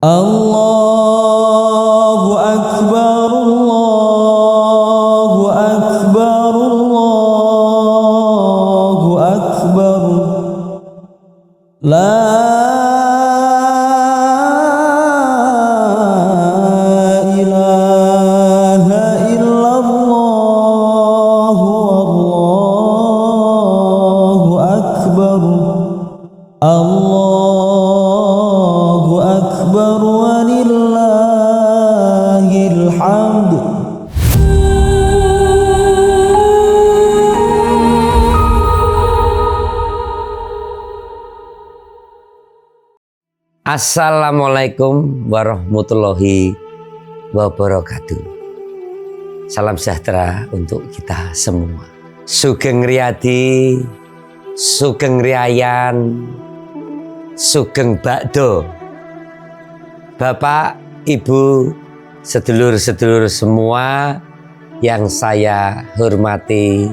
Allahu Akbar, Allahu Akbar, Allahu Akbar. La ilaha illallah, Allahu Akbar. Allahu Akbar walillahil hamd. Assalamualaikum warahmatullahi wabarakatuh. Salam sejahtera untuk kita semua. Sugeng Riyadi, Sugeng Riayan, Sugeng Bakdo. Bapak, Ibu, sedulur-sedulur semua yang saya hormati,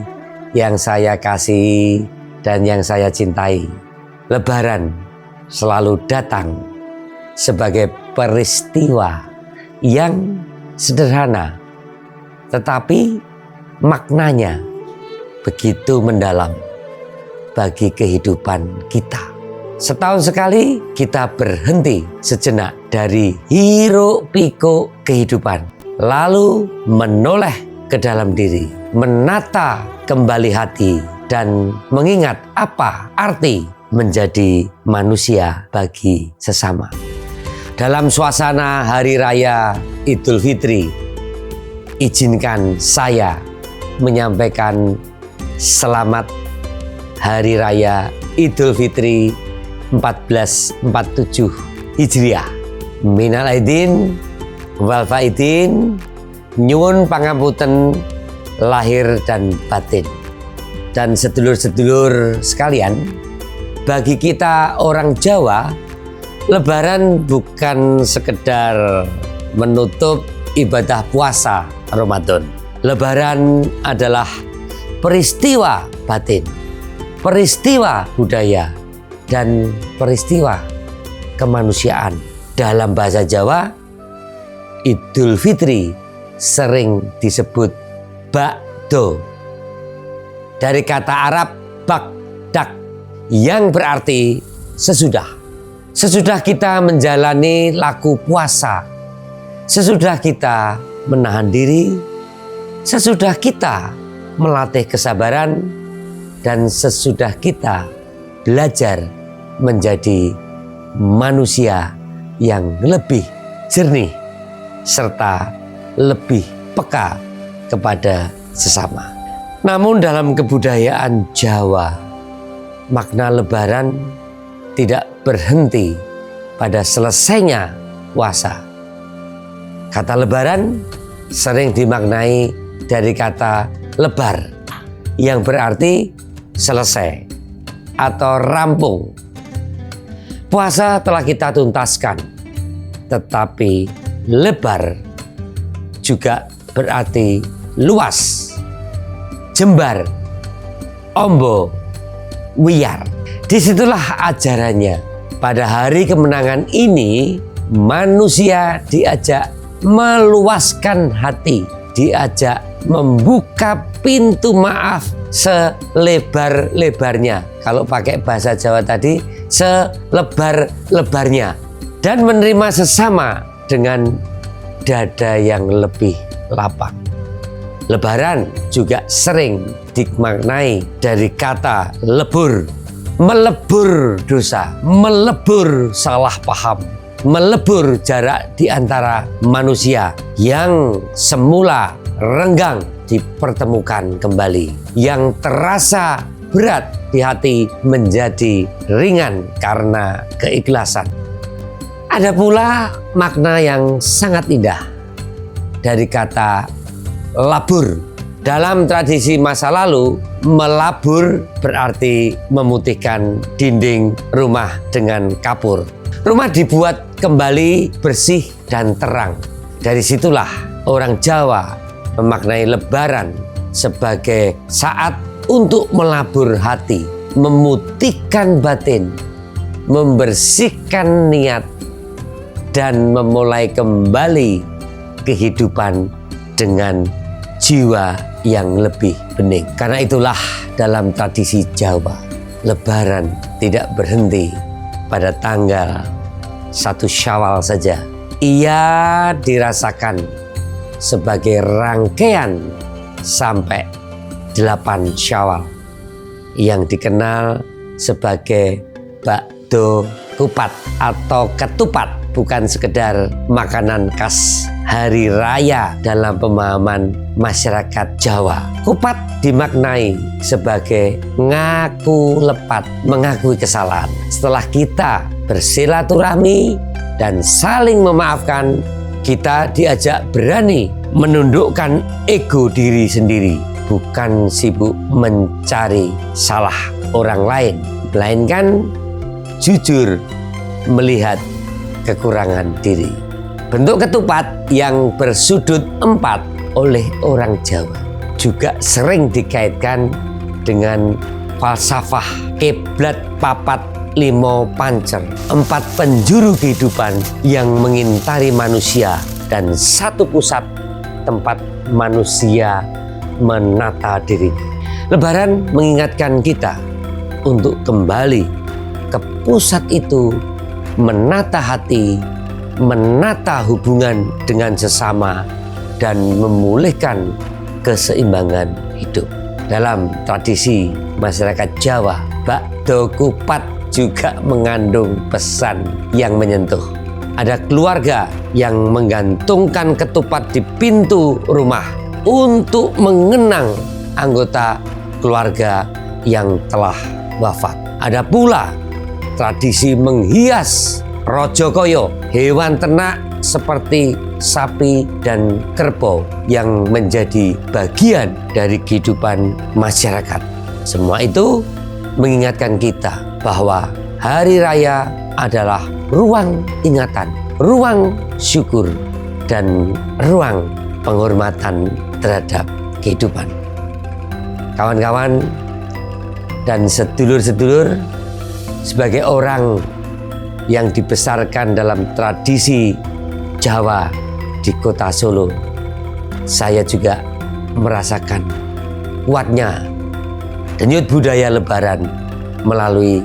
yang saya kasihi, dan yang saya cintai. Lebaran selalu datang sebagai peristiwa yang sederhana, tetapi maknanya begitu mendalam bagi kehidupan kita. Setahun sekali kita berhenti sejenak dari hiruk pikuk kehidupan, lalu menoleh ke dalam diri, menata kembali hati, dan mengingat apa arti menjadi manusia bagi sesama. Dalam suasana Hari Raya Idul Fitri, izinkan saya menyampaikan selamat Hari Raya Idul Fitri 1447 Hijriah. Minal aidin wal faidin, nyuwun pangapunten lahir dan batin. Dan sedulur-sedulur sekalian, bagi kita orang Jawa, Lebaran bukan sekedar menutup ibadah puasa Ramadan. Lebaran adalah peristiwa batin, peristiwa budaya, dan peristiwa kemanusiaan. Dalam bahasa Jawa, Idul Fitri sering disebut Bakdo, dari kata Arab bakdak, yang berarti sesudah. Sesudah kita menjalani laku puasa, sesudah kita menahan diri, sesudah kita melatih kesabaran, dan sesudah kita belajar menjadi manusia yang lebih jernih serta lebih peka kepada sesama. Namun dalam kebudayaan Jawa, makna Lebaran tidak berhenti pada selesainya puasa. Kata Lebaran sering dimaknai dari kata lebar, yang berarti selesai atau rampung. Puasa telah kita tuntaskan, tetapi lebar juga berarti luas, jembar, ombo, wiyar. Disitulah ajarannya. Pada hari kemenangan ini, manusia diajak meluaskan hati, diajak membuka pintu maaf selebar-lebarnya. Kalau pakai bahasa Jawa tadi, selebar-lebarnya. Dan menerima sesama dengan dada yang lebih lapang. Lebaran juga sering dimaknai dari kata lebur, melebur dosa, melebur salah paham, melebur jarak di antara manusia yang semula renggang dipertemukan kembali, yang terasa berat di hati menjadi ringan karena keikhlasan. Ada pula makna yang sangat indah dari kata labur. Dalam tradisi masa lalu, melabur berarti memutihkan dinding rumah dengan kapur. Rumah dibuat kembali bersih dan terang. Dari situlah orang Jawa memaknai Lebaran sebagai saat untuk melabur hati, memutihkan batin, membersihkan niat, dan memulai kembali kehidupan dengan jiwa yang lebih bening. Karena itulah dalam tradisi Jawa, Lebaran tidak berhenti pada tanggal 1 Syawal saja. Ia dirasakan sebagai rangkaian sampai 8 Syawal yang dikenal sebagai bakdo kupat atau ketupat, bukan sekedar makanan khas hari raya dalam pemahaman masyarakat Jawa. Kupat dimaknai sebagai ngaku lepat, mengakui kesalahan. Setelah kita bersilaturahmi dan saling memaafkan, kita diajak berani menundukkan ego diri sendiri, bukan sibuk mencari salah orang lain, melainkan jujur melihat kekurangan diri. Bentuk ketupat yang bersudut 4 oleh orang Jawa juga sering dikaitkan dengan falsafah kiblat papat limo pancer, 4 penjuru kehidupan yang mengintari manusia dan 1 pusat tempat manusia menata dirinya. Lebaran mengingatkan kita untuk kembali ke pusat itu, menata hati, menata hubungan dengan sesama, dan memulihkan keseimbangan hidup. Dalam tradisi masyarakat Jawa, bakdo kupat juga mengandung pesan yang menyentuh. Ada keluarga yang menggantungkan ketupat di pintu rumah untuk mengenang anggota keluarga yang telah wafat. Ada pula tradisi menghias rojokoyo, hewan ternak seperti sapi dan kerbau yang menjadi bagian dari kehidupan masyarakat. Semua itu mengingatkan kita bahwa hari raya adalah ruang ingatan, ruang syukur, dan ruang penghormatan terhadap kehidupan. Kawan-kawan dan sedulur-sedulur, sebagai orang yang dibesarkan dalam tradisi Jawa di kota Solo, saya juga merasakan kuatnya denyut budaya Lebaran melalui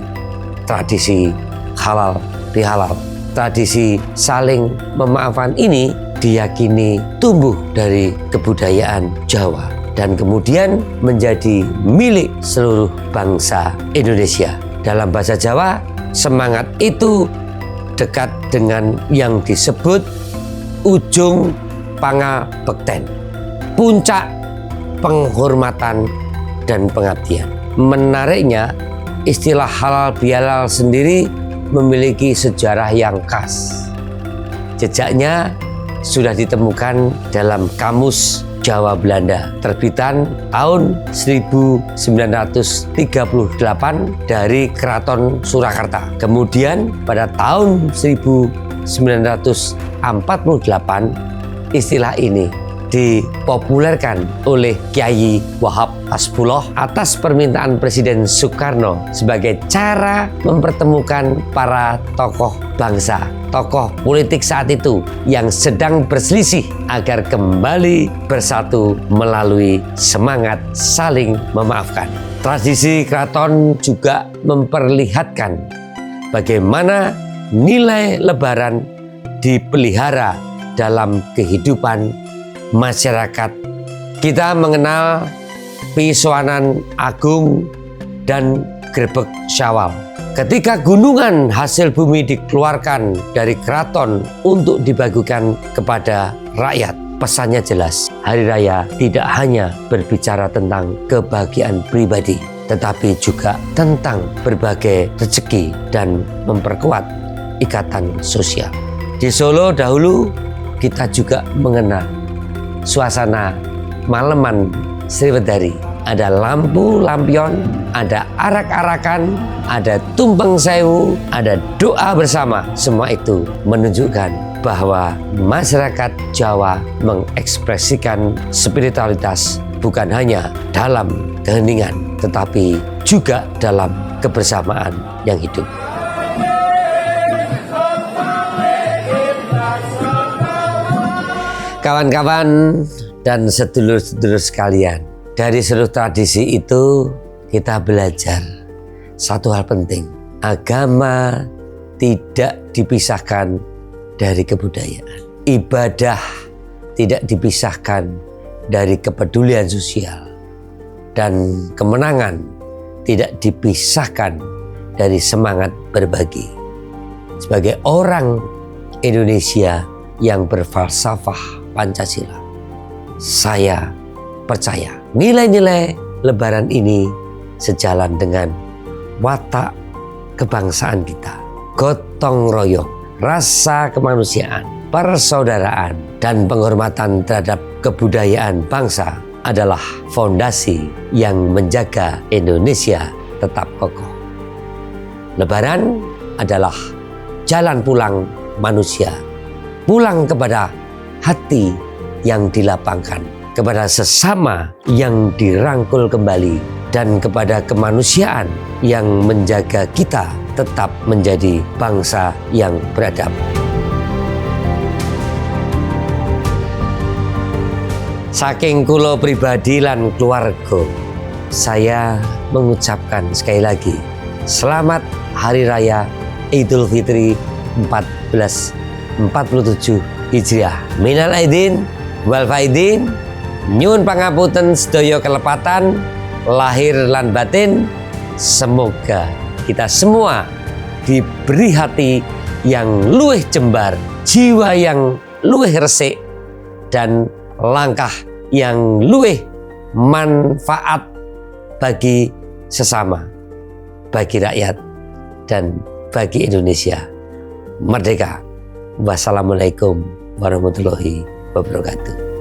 tradisi halal bihalal. Tradisi saling memaafkan ini diyakini tumbuh dari kebudayaan Jawa dan kemudian menjadi milik seluruh bangsa Indonesia. Dalam bahasa Jawa, semangat itu dekat dengan yang disebut ujung pangabekten, puncak penghormatan dan pengabdian. Menariknya, istilah halal bihalal sendiri memiliki sejarah yang khas. Jejaknya sudah ditemukan dalam Kamus Jawa Belanda terbitan tahun 1938 dari Keraton Surakarta. Kemudian pada tahun 1948 istilah ini dipopulerkan oleh Kyai Wahab Hasbullah atas permintaan Presiden Soekarno sebagai cara mempertemukan para tokoh bangsa, tokoh politik saat itu yang sedang berselisih agar kembali bersatu melalui semangat saling memaafkan. Tradisi keraton juga memperlihatkan bagaimana nilai Lebaran dipelihara dalam kehidupan masyarakat. Kita mengenal Pisoanan Agung dan Grebeg Syawal. Ketika gunungan hasil bumi dikeluarkan dari keraton untuk dibagikan kepada rakyat, pesannya jelas. Hari raya tidak hanya berbicara tentang kebahagiaan pribadi, tetapi juga tentang berbagai rezeki dan memperkuat ikatan sosial. Di Solo dahulu kita juga mengenal suasana maleman Sriwedari. Ada lampu lampion, ada arak-arakan, ada tumpeng sewu, ada doa bersama. Semua itu menunjukkan bahwa masyarakat Jawa mengekspresikan spiritualitas bukan hanya dalam keheningan, tetapi juga dalam kebersamaan yang hidup. Kawan-kawan dan sedulur-sedulur sekalian, dari seluruh tradisi itu kita belajar satu hal penting. Agama tidak dipisahkan dari kebudayaan. Ibadah tidak dipisahkan dari kepedulian sosial. Dan kemenangan tidak dipisahkan dari semangat berbagi. Sebagai orang Indonesia yang berfalsafah Pancasila, saya percaya nilai-nilai Lebaran ini sejalan dengan watak kebangsaan kita. Gotong royong, rasa kemanusiaan, persaudaraan, dan penghormatan terhadap kebudayaan bangsa adalah fondasi yang menjaga Indonesia tetap kokoh. Lebaran adalah jalan pulang manusia, pulang kepada hati yang dilapangkan, kepada sesama yang dirangkul kembali, dan kepada kemanusiaan yang menjaga kita tetap menjadi bangsa yang beradab. Saking kula pribadi lan keluarga, saya mengucapkan sekali lagi selamat Hari Raya Idul Fitri 1447 Hijriah. Minal aidin wal faidin, nyuwun pangapunten sedaya kelepatan lahir lan batin. Semoga kita semua diberi hati yang luwih jembar, jiwa yang luwih resik, dan langkah yang luwih manfaat bagi sesama, bagi rakyat, dan bagi Indonesia. Merdeka. Wassalamualaikum warahmatullahi wabarakatuh.